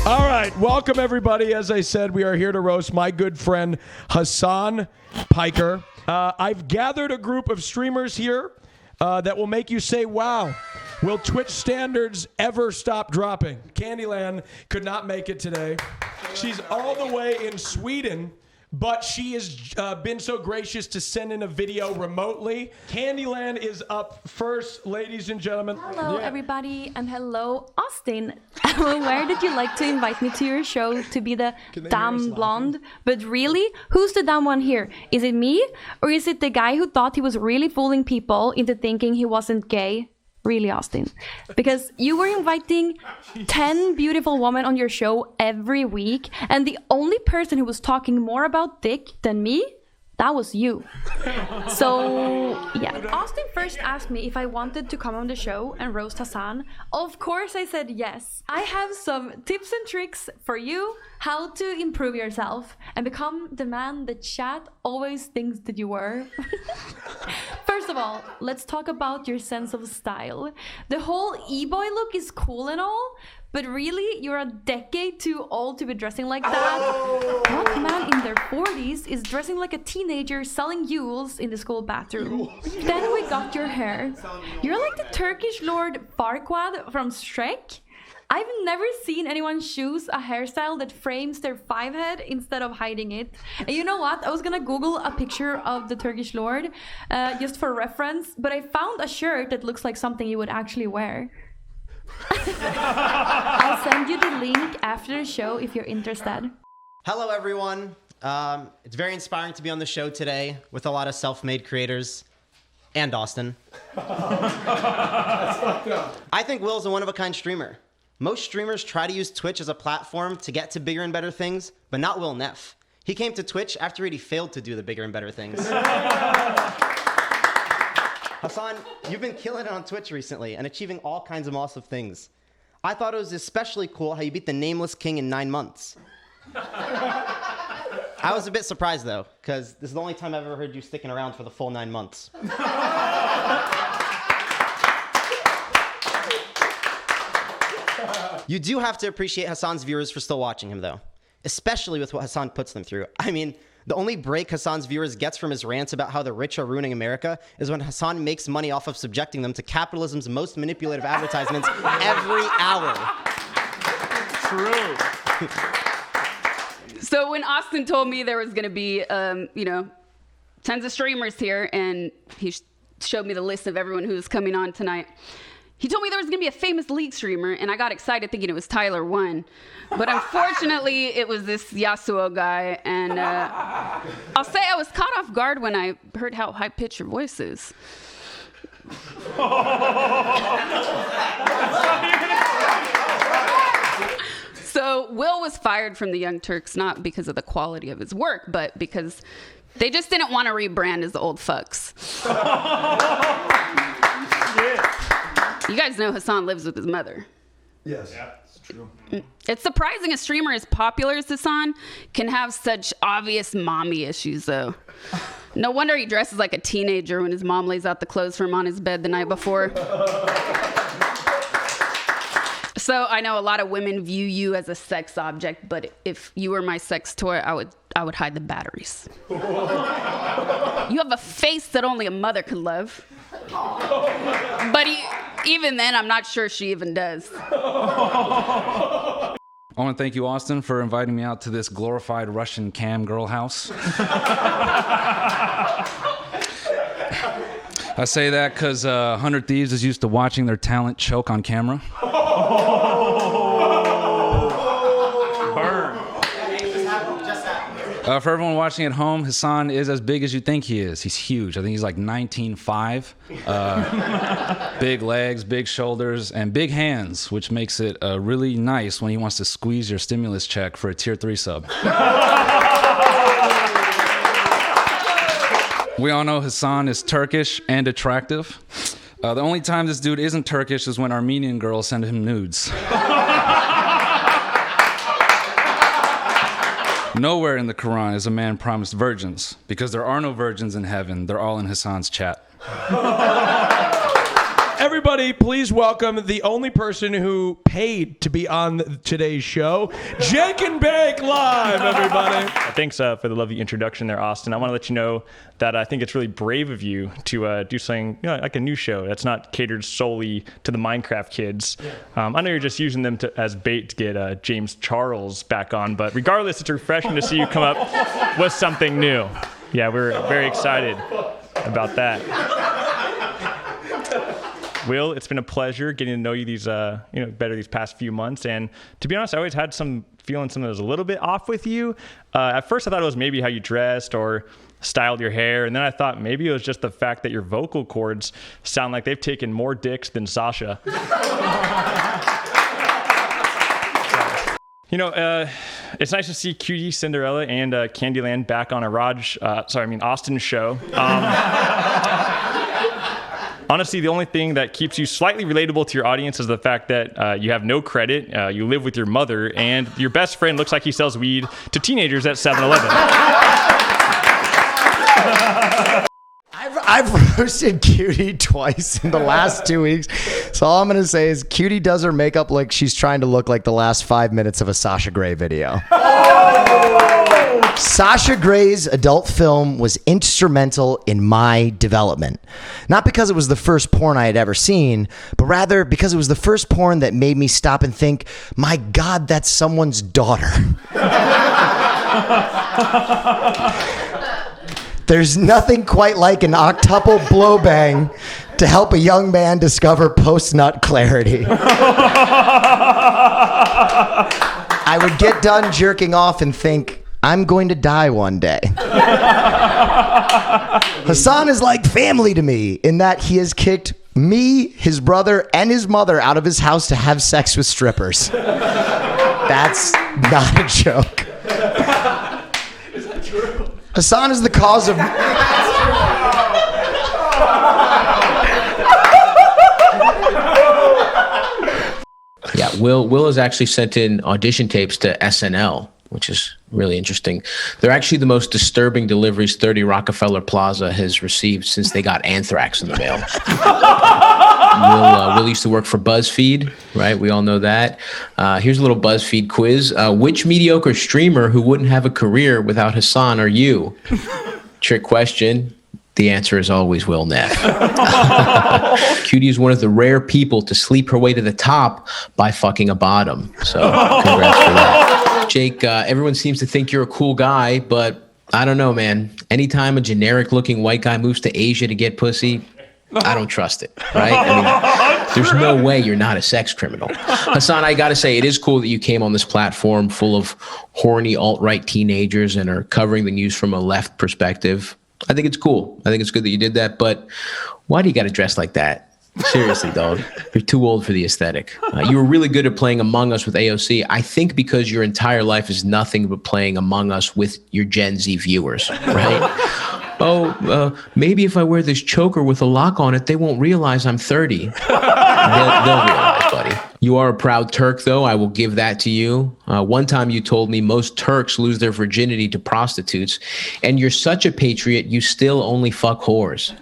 All right, welcome everybody. As I said, we are here to roast my good friend Hasan Piker. I've gathered a group of streamers here that will make you say, wow, will Twitch standards ever stop dropping? Candyland could not make it today. She's all the way in Sweden, but she has been so gracious to send in a video remotely. Candyland is up first, ladies and gentlemen. Hello, everybody, and hello, Austin. I'm aware that you like to invite me to your show to be the dumb blonde, but really, who's the dumb one here? Is it me, or is it the guy who thought he was really fooling people into thinking he wasn't gay? Really, Austin, because you were inviting 10 beautiful women on your show every week, and the only person who was talking more about dick than me, that was you. So, yeah. Austin first asked me if I wanted to come on the show and roast Hasan. Of course I said yes. I have some tips and tricks for you how to improve yourself and become the man the chat always thinks that you were. First of all, let's talk about your sense of style. The whole e-boy look is cool and all, but really, you're a decade too old to be dressing like that. What man in their 40s is dressing like a teenager selling Yules in the school bathroom? Then we got your hair. You're like the Turkish Lord Farquaad from Shrek. I've never seen anyone choose a hairstyle that frames their 5 head instead of hiding it. And you know what? I was gonna Google a picture of the Turkish Lord just for reference, but I found a shirt that looks like something you would actually wear. I'll send you the link after the show if you're interested. Hello, everyone. It's very inspiring to be on the show today with a lot of self-made creators and Austin. I think Will's a one-of-a-kind streamer. Most streamers try to use Twitch as a platform to get to bigger and better things, but not Will Neff. He came to Twitch after he failed to do the bigger and better things. Hasan, you've been killing it on Twitch recently and achieving all kinds of awesome things. I thought it was especially cool how you beat the Nameless King in 9 months. I was a bit surprised, though, because this is the only time I've ever heard you sticking around for the full 9 months. You do have to appreciate Hasan's viewers for still watching him, though, especially with what Hasan puts them through. I mean, the only break Hasan's viewers gets from his rants about how the rich are ruining America is when Hasan makes money off of subjecting them to capitalism's most manipulative advertisements every hour. True. So when Austin told me there was going to be, tons of streamers here, and he showed me the list of everyone who was coming on tonight, he told me there was going to be a famous League streamer, and I got excited thinking it was Tyler One. But unfortunately, it was this Yasuo guy, and I'll say I was caught off guard when I heard how high-pitched your voice is. So Will was fired from the Young Turks, not because of the quality of his work, but because they just didn't want to rebrand as the old fucks. You guys know Hasan lives with his mother. Yes. Yeah, it's true. It's surprising a streamer as popular as Hasan can have such obvious mommy issues, though. No wonder he dresses like a teenager when his mom lays out the clothes for him on his bed the night before. So I know a lot of women view you as a sex object, but if you were my sex toy, I would hide the batteries. You have a face that only a mother could love. But even then, I'm not sure she even does. I want to thank you, Austin, for inviting me out to this glorified Russian cam girl house. I say that because 100 Thieves is used to watching their talent choke on camera. Burn. For everyone watching at home, Hasan is as big as you think he is. He's huge. I think he's like 19.5. Big legs, big shoulders, and big hands, which makes it really nice when he wants to squeeze your stimulus check for a tier 3 sub. We all know Hasan is Turkish and attractive. The only time this dude isn't Turkish is when Armenian girls send him nudes. Nowhere in the Quran is a man promised virgins, because there are no virgins in heaven. They're all in Hasan's chat. Everybody Everybody, please welcome the only person who paid to be on today's show, Jake and Bake Live, everybody. Thanks for the lovely introduction there, Austin. I want to let you know that I think it's really brave of you to do something like a new show that's not catered solely to the Minecraft kids. I know you're just using them as bait to get James Charles back on, but regardless, it's refreshing to see you come up with something new. Yeah, we're very excited about that. Will, it's been a pleasure getting to know you better these past few months. And to be honest, I always had some feeling something was a little bit off with you. At first, I thought it was maybe how you dressed or styled your hair, and then I thought maybe it was just the fact that your vocal cords sound like they've taken more dicks than Sasha. It's nice to see Cutie Cinderella and Candyland back on Austin's show. Honestly, the only thing that keeps you slightly relatable to your audience is the fact that you have no credit, you live with your mother, and your best friend looks like he sells weed to teenagers at 7-Eleven. I've roasted Cutie twice in the last 2 weeks. So all I'm going to say is Cutie does her makeup like she's trying to look like the last 5 minutes of a Sasha Grey video. Sasha Grey's adult film was instrumental in my development. Not because it was the first porn I had ever seen, but rather because it was the first porn that made me stop and think, my God, that's someone's daughter. There's nothing quite like an octuple blowbang to help a young man discover post-nut clarity. I would get done jerking off and think, I'm going to die one day. Hasan is like family to me in that he has kicked me, his brother, and his mother out of his house to have sex with strippers. That's not a joke. Hasan is the cause of... Yeah, Will has actually sent in audition tapes to SNL, which is really interesting. They're actually the most disturbing deliveries 30 Rockefeller Plaza has received since they got anthrax in the mail. Will used to work for BuzzFeed, right? We all know that. Here's a little BuzzFeed quiz. Which mediocre streamer who wouldn't have a career without Hasan are you? Trick question. The answer is always Will Neff. Cutie is one of the rare people to sleep her way to the top by fucking a bottom. So congrats for that. Jake, everyone seems to think you're a cool guy, but I don't know, man. Anytime a generic-looking white guy moves to Asia to get pussy, I don't trust it, right? I mean, there's no way you're not a sex criminal. Hasan, I got to say, it is cool that you came on this platform full of horny alt-right teenagers and are covering the news from a left perspective. I think it's cool. I think it's good that you did that, but why do you got to dress like that? Seriously, dog. You're too old for the aesthetic. You were really good at playing Among Us with AOC. I think because your entire life is nothing but playing Among Us with your Gen Z viewers, right? Maybe if I wear this choker with a lock on it, they won't realize I'm 30. They'll realize, buddy. You are a proud Turk, though. I will give that to you. One time you told me most Turks lose their virginity to prostitutes, and you're such a patriot, you still only fuck whores.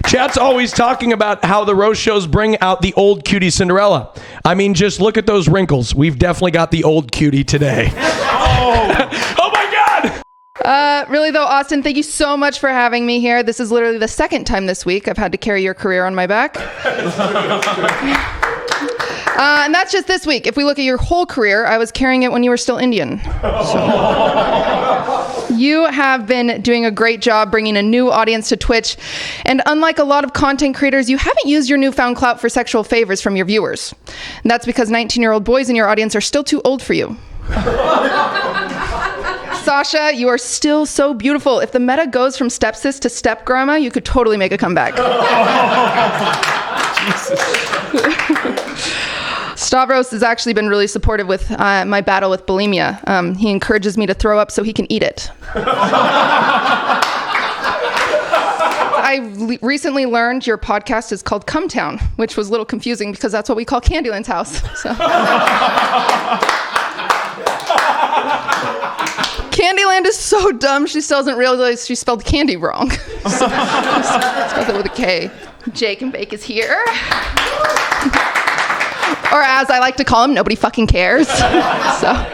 Chat's always talking about how the roast shows bring out the old Cutie Cinderella. I mean, just look at those wrinkles. We've definitely got the old Cutie today. Oh my God! Really though, Austin, thank you so much for having me here. This is literally the second time this week I've had to carry your career on my back. And that's just this week. If we look at your whole career, I was carrying it when you were still Indian. So. You have been doing a great job bringing a new audience to Twitch. And unlike a lot of content creators, you haven't used your newfound clout for sexual favors from your viewers. And that's because 19-year-old boys in your audience are still too old for you. Sasha, you are still so beautiful. If the meta goes from stepsis to step grandma, you could totally make a comeback. Stavros has actually been really supportive with my battle with bulimia. He encourages me to throw up so he can eat it. I recently learned your podcast is called Cum Town, which was a little confusing because that's what we call Candyland's house. So. Candyland is so dumb, she still doesn't realize she spelled candy wrong. Spelled it with a K. Jake and Bake is here. Or as I like to call him, nobody fucking cares. So.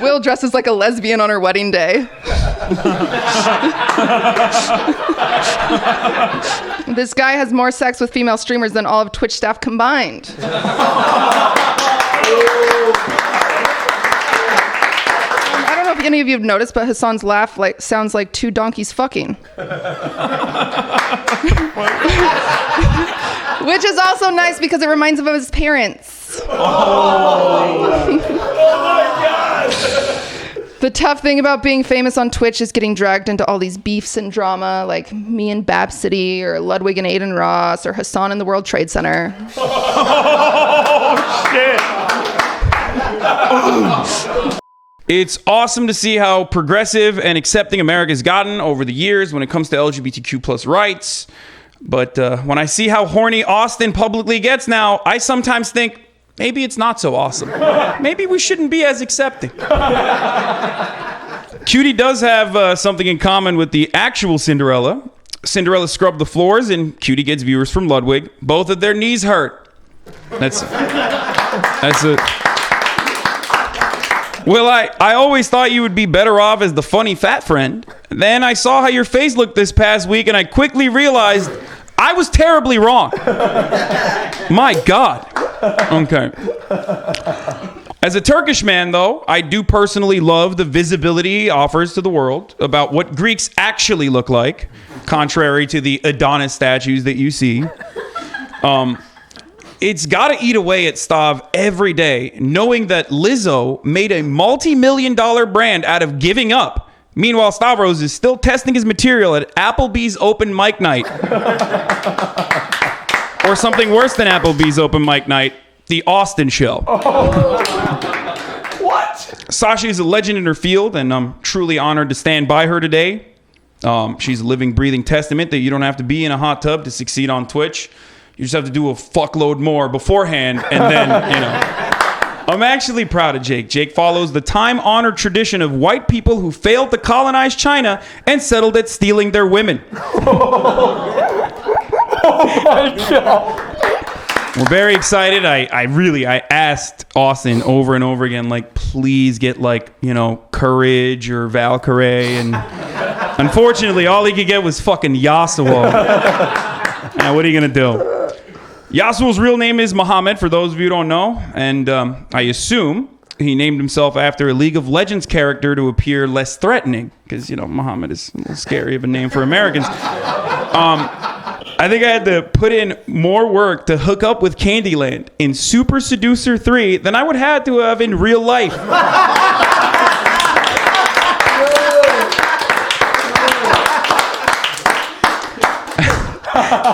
Will dresses like a lesbian on her wedding day. This guy has more sex with female streamers than all of Twitch staff combined. I don't know if any of you have noticed, but Hasan's laugh sounds like two donkeys fucking. Which is also nice because it reminds him of his parents. Oh my God. The tough thing about being famous on Twitch is getting dragged into all these beefs and drama, like me and Bab City, or Ludwig and Aiden Ross, or Hasan in the World Trade Center. Oh, shit. It's awesome to see how progressive and accepting America's gotten over the years when it comes to LGBTQ plus rights. But when I see how horny Austin publicly gets now, I sometimes think, maybe it's not so awesome. Maybe we shouldn't be as accepting. Cutie does have something in common with the actual Cinderella. Cinderella scrubbed the floors, and Cutie gets viewers from Ludwig. Both of their knees hurt. That's it. Well, I always thought you would be better off as the funny fat friend. Then I saw how your face looked this past week, and I quickly realized I was terribly wrong. My God. Okay. As a Turkish man, though, I do personally love the visibility he offers to the world about what Greeks actually look like, contrary to the Adonis statues that you see. It's got to eat away at Stav every day, knowing that Lizzo made a multi-million-dollar brand out of giving up. Meanwhile, Stavros is still testing his material at Applebee's open mic night. Or something worse than Applebee's open mic night, the Austin show. What? Sasha is a legend in her field, and I'm truly honored to stand by her today. She's a living, breathing testament that you don't have to be in a hot tub to succeed on Twitch. You just have to do a fuckload more beforehand, and then, I'm actually proud of Jake. Jake follows the time-honored tradition of white people who failed to colonize China and settled at stealing their women. Oh my God. We're very excited. I asked Austin over and over again, please get Courage or Valkyrie, and unfortunately all he could get was fucking Yasuo. Now, what are you gonna do? Yasuo's real name is Muhammad, for those of you who don't know, and I assume he named himself after a League of Legends character to appear less threatening, because, Muhammad is a little scary of a name for Americans. I think I had to put in more work to hook up with Candyland in Super Seducer 3 than I would have to have in real life.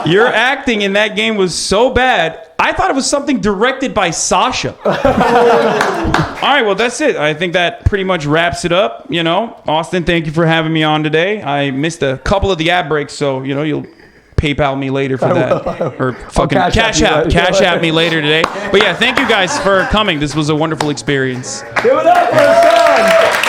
Your acting in that game was so bad, I thought it was something directed by Sasha. All right, well, that's it. I think that pretty much wraps it up. Austin, thank you for having me on today. I missed a couple of the ad breaks, so, you'll PayPal me later for that. Or fucking cash app me later today. But yeah, thank you guys for coming. This was a wonderful experience. Give it up for Hasan.